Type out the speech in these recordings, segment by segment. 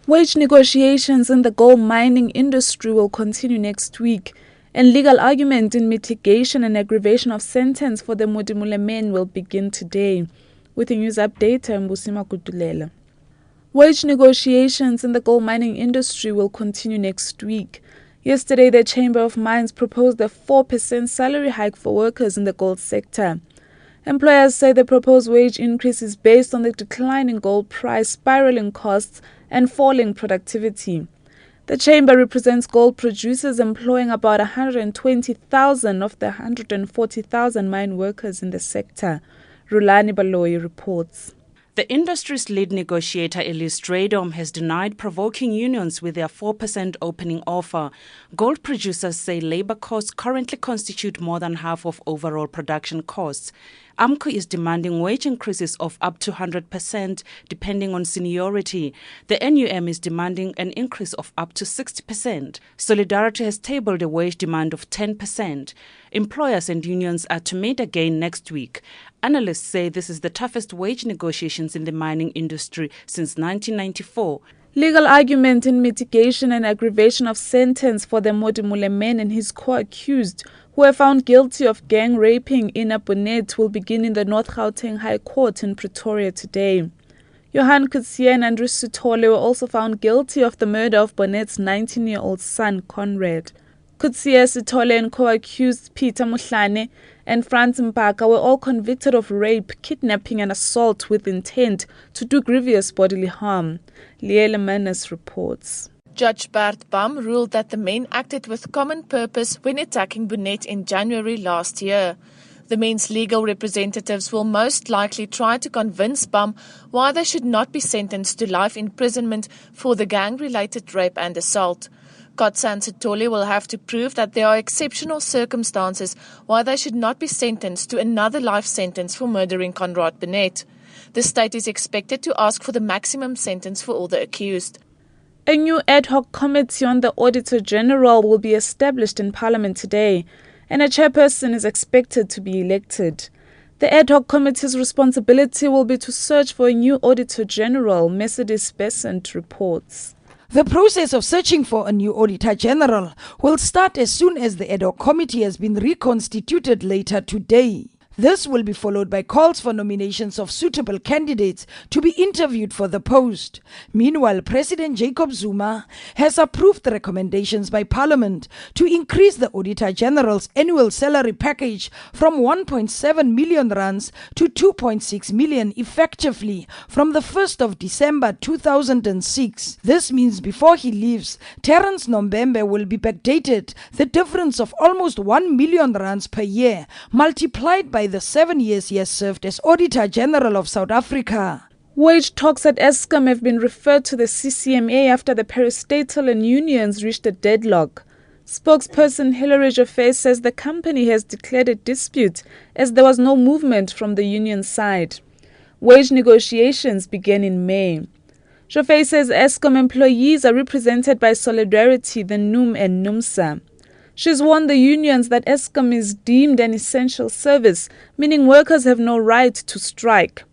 Wage negotiations in the gold mining industry will continue next week, and legal argument in mitigation and aggravation of sentence for the Modimolle men will begin today. With a news update, I'm Busima Kutulela. Wage negotiations in the gold mining industry will continue next week. Yesterday, the Chamber of Mines proposed a 4% salary hike for workers in the gold sector. Employers say the proposed wage increase is based on the decline in gold price, spiraling costs, and falling productivity. The chamber represents gold producers employing about 120,000 of the 140,000 mine workers in the sector. Rulani Baloyi reports. The industry's lead negotiator, NewsBreak7am, has denied provoking unions with their 4% opening offer. Gold producers say labor costs currently constitute more than half of overall production costs. AMCU is demanding wage increases of up to 100% depending on seniority. The NUM is demanding an increase of up to 60%. Solidarity has tabled a wage demand of 10%. Employers and unions are to meet again next week. Analysts say this is the toughest wage negotiations in the mining industry since 1994. Legal argument in mitigation and aggravation of sentence for the Modimolle man and his co-accused who were found guilty of gang raping in Bonnet will begin in the North Gauteng High Court in Pretoria today. Johan Coetzee and Andrew Sithole were also found guilty of the murder of Bonnet's 19-year-old son, Conrad. Coetzee, Sithole and co-accused Peter Mohlane and Franz Mpaka were all convicted of rape, kidnapping and assault with intent to do grievous bodily harm. Liele Manis reports. Judge Bert Bam ruled that the men acted with common purpose when attacking Bonnet in January last year. The men's legal representatives will most likely try to convince Bam why they should not be sentenced to life imprisonment for the gang-related rape and assault. Coetzee and Sithole will have to prove that there are exceptional circumstances why they should not be sentenced to another life sentence for murdering Conrad Bonnet. The state is expected to ask for the maximum sentence for all the accused. A new ad hoc committee on the Auditor General will be established in Parliament today, and a chairperson is expected to be elected. The ad hoc committee's responsibility will be to search for a new Auditor General, Mercedes Besant reports. The process of searching for a new Auditor General will start as soon as the ad hoc committee has been reconstituted later today. This will be followed by calls for nominations of suitable candidates to be interviewed for the post. Meanwhile, President Jacob Zuma has approved the recommendations by Parliament to increase the Auditor General's annual salary package from 1.7 million rands to 2.6 million effectively from the 1st of December 2006. This means before he leaves, Terence Nombembe will be backdated, the difference of almost 1 million rands per year, multiplied by the 7 years he has served as Auditor General of South Africa. Wage talks at Eskom have been referred to the CCMA after the parastatal and unions reached a deadlock. Spokesperson Hilary Joffé says the company has declared a dispute as there was no movement from the union side. Wage negotiations began in May. Joffé says Eskom employees are represented by Solidarity, the NUM and NUMSA. She's warned the unions that Eskom is deemed an essential service, meaning workers have no right to strike.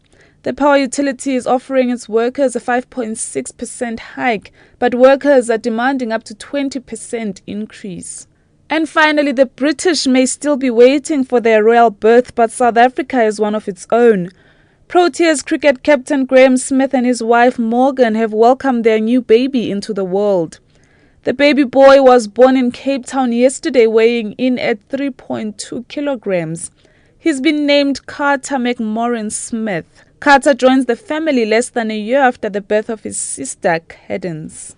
The power utility is offering its workers a 5.6% hike, but workers are demanding up to 20% increase. And finally, the British may still be waiting for their royal birth, but South Africa is one of its own. Proteas cricket captain Graham Smith and his wife Morgan have welcomed their new baby into the world. The baby boy was born in Cape Town yesterday, weighing in at 3.2 kilograms. He's been named Carter McMorrin Smith. Carter joins the family less than a year after the birth of his sister, Cadence.